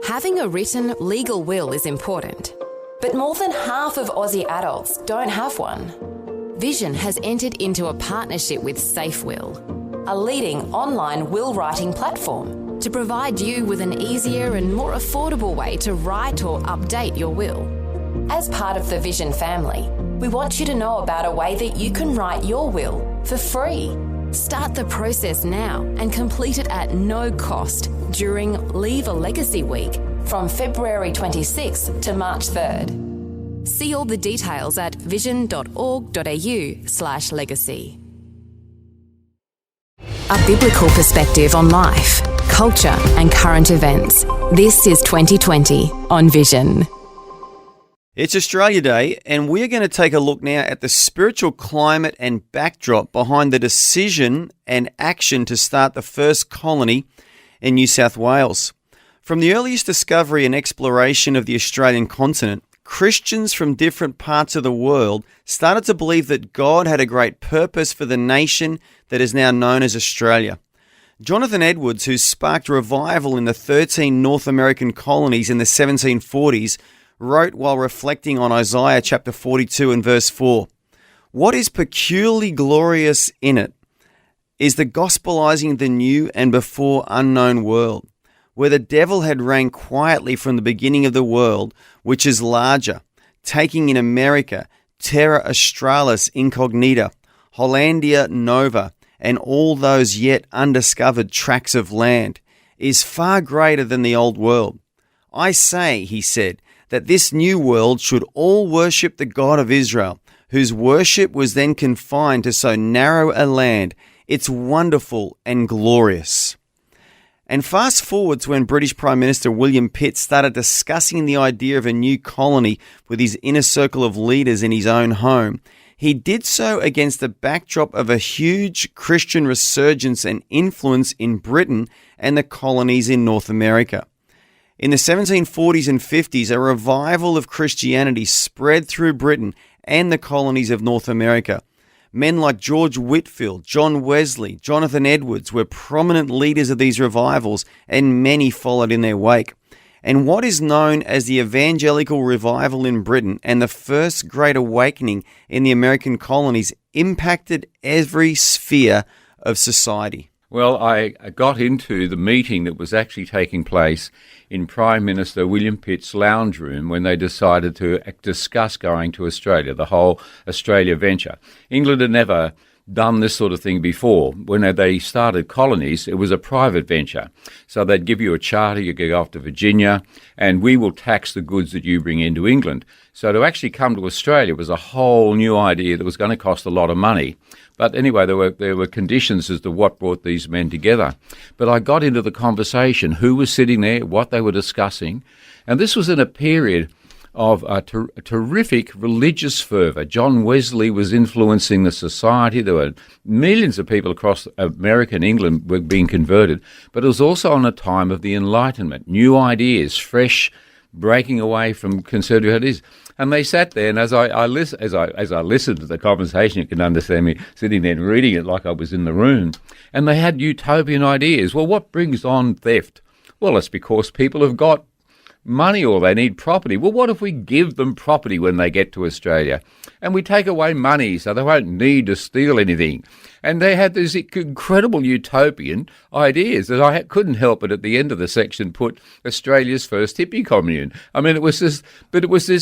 Having a written legal will is important, but more than half of Aussie adults don't have one. Vision has entered into a partnership with SafeWill, a leading online will writing platform, to provide you with an easier and more affordable way to write or update your will. As part of the Vision family, we want you to know about a way that you can write your will for free. Start the process now and complete it at no cost during Leave a Legacy Week from February 26th to March 3rd. See all the details at vision.org.au/legacy. A biblical perspective on life, culture and current events. This is 2020 on Vision. It's Australia Day, and we're going to take a look now at the spiritual climate and backdrop behind the decision and action to start the first colony in New South Wales. From the earliest discovery and exploration of the Australian continent, Christians from different parts of the world started to believe that God had a great purpose for the nation that is now known as Australia. Jonathan Edwards, who sparked revival in the 13 North American colonies in the 1740s, wrote while reflecting on Isaiah chapter 42 and verse 4, "What is peculiarly glorious in it is the gospelizing the new and before unknown world, where the devil had reigned quietly from the beginning of the world, which is larger, taking in America, Terra Australis Incognita, Hollandia Nova, and all those yet undiscovered tracts of land, is far greater than the old world. I say," he said, "that this new world should all worship the God of Israel, whose worship was then confined to so narrow a land. It's wonderful and glorious." And fast forward to when British Prime Minister William Pitt started discussing the idea of a new colony with his inner circle of leaders in his own home. He did so against the backdrop of a huge Christian resurgence and influence in Britain and the colonies in North America. In the 1740s and 50s, a revival of Christianity spread through Britain and the colonies of North America. Men like George Whitefield, John Wesley, Jonathan Edwards were prominent leaders of these revivals, and many followed in their wake. And what is known as the Evangelical Revival in Britain and the First Great Awakening in the American colonies impacted every sphere of society. Well, I got into the meeting that was actually taking place in Prime Minister William Pitt's lounge room when they decided to discuss going to Australia, the whole Australia venture. England had never done this sort of thing before. When they started colonies, it was a private venture. So they'd give you a charter, you could go off to Virginia, and we will tax the goods that you bring into England. So to actually come to Australia was a whole new idea that was going to cost a lot of money. But anyway, there were conditions as to what brought these men together. But I got into the conversation, who was sitting there, what they were discussing, and this was in a period of a terrific religious fervour. John Wesley was influencing the society. There were millions of people across America and England were being converted. But it was also on a time of the Enlightenment, new ideas, fresh, breaking away from conservative ideas. And they sat there, and as I listened to the conversation, you can understand me sitting there and reading it like I was in the room. And they had utopian ideas. Well, what brings on theft? Well, it's because people have got money or they need property. Well, what if we give them property when they get to Australia? And we take away money so they won't need to steal anything. And they had these incredible utopian ideas that I couldn't help but at the end of the section put Australia's first hippie commune. I mean, it was this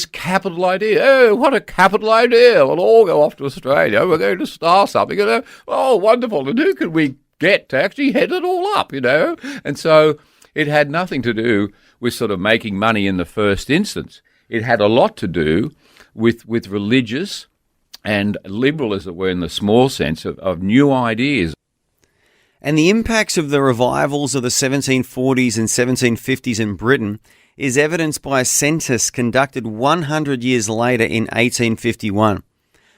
capital idea. Oh, what a capital idea. We'll all go off to Australia. We're going to start something. Oh, wonderful. And who can we get to actually head it all up, And so it had nothing to do with sort of making money in the first instance. It had a lot to do with religious and liberal, as it were, in the small sense of new ideas. And the impacts of the revivals of the 1740s and 1750s in Britain is evidenced by a census conducted 100 years later in 1851.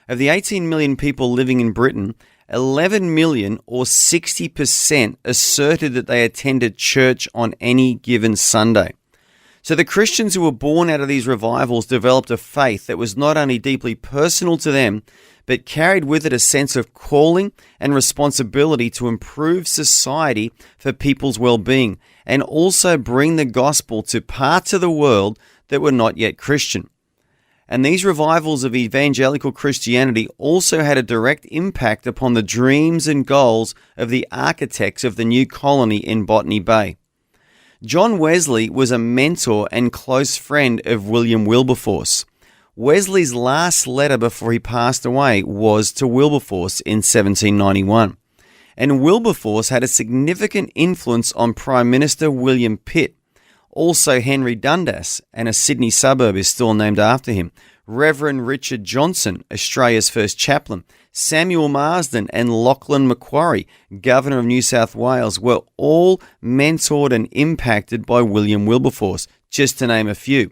Of the 18 million people living in Britain, 11 million, or 60%, asserted that they attended church on any given Sunday. So the Christians who were born out of these revivals developed a faith that was not only deeply personal to them, but carried with it a sense of calling and responsibility to improve society for people's well-being. and also bring the gospel to parts of the world that were not yet Christian. And these revivals of evangelical Christianity also had a direct impact upon the dreams and goals of the architects of the new colony in Botany Bay. John Wesley was a mentor and close friend of William Wilberforce. Wesley's last letter before he passed away was to Wilberforce in 1791. And Wilberforce had a significant influence on Prime Minister William Pitt. Also Henry Dundas, and a Sydney suburb is still named after him. Reverend Richard Johnson, Australia's first chaplain. Samuel Marsden and Lachlan Macquarie, Governor of New South Wales, were all mentored and impacted by William Wilberforce, just to name a few.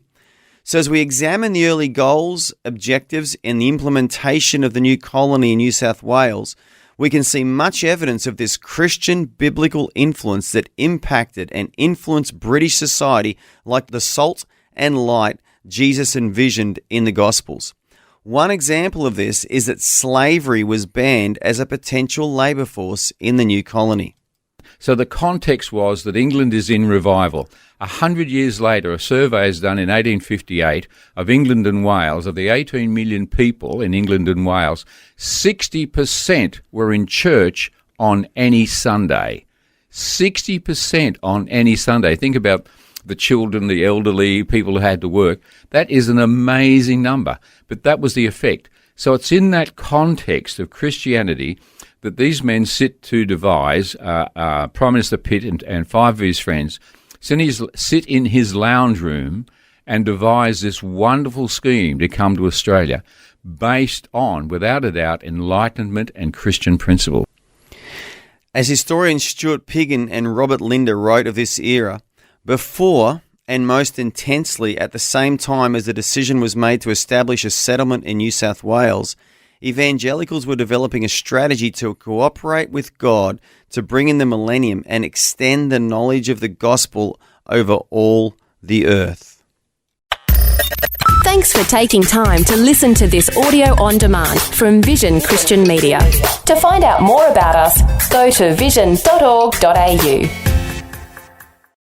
So as we examine the early goals, objectives, and the implementation of the new colony in New South Wales, we can see much evidence of this Christian biblical influence that impacted and influenced British society like the salt and light Jesus envisioned in the Gospels. One example of this is that slavery was banned as a potential labour force in the new colony. So the context was that England is in revival. 100 years later, a survey is done in 1858 of England and Wales. Of the 18 million people in England and Wales, 60% were in church on any Sunday. 60% on any Sunday. Think about the children, the elderly, people who had to work. That is an amazing number, but that was the effect. So it's in that context of Christianity that these men sit to devise, Prime Minister Pitt and five of his friends, sit in his lounge room and devise this wonderful scheme to come to Australia based on, without a doubt, Enlightenment and Christian principle. As historians Stuart Piggin and Robert Linder wrote of this era, before and most intensely at the same time as the decision was made to establish a settlement in New South Wales, evangelicals were developing a strategy to cooperate with God to bring in the millennium and extend the knowledge of the gospel over all the earth. Thanks for taking time to listen to this audio on demand from Vision Christian Media. To find out more about us, go to vision.org.au.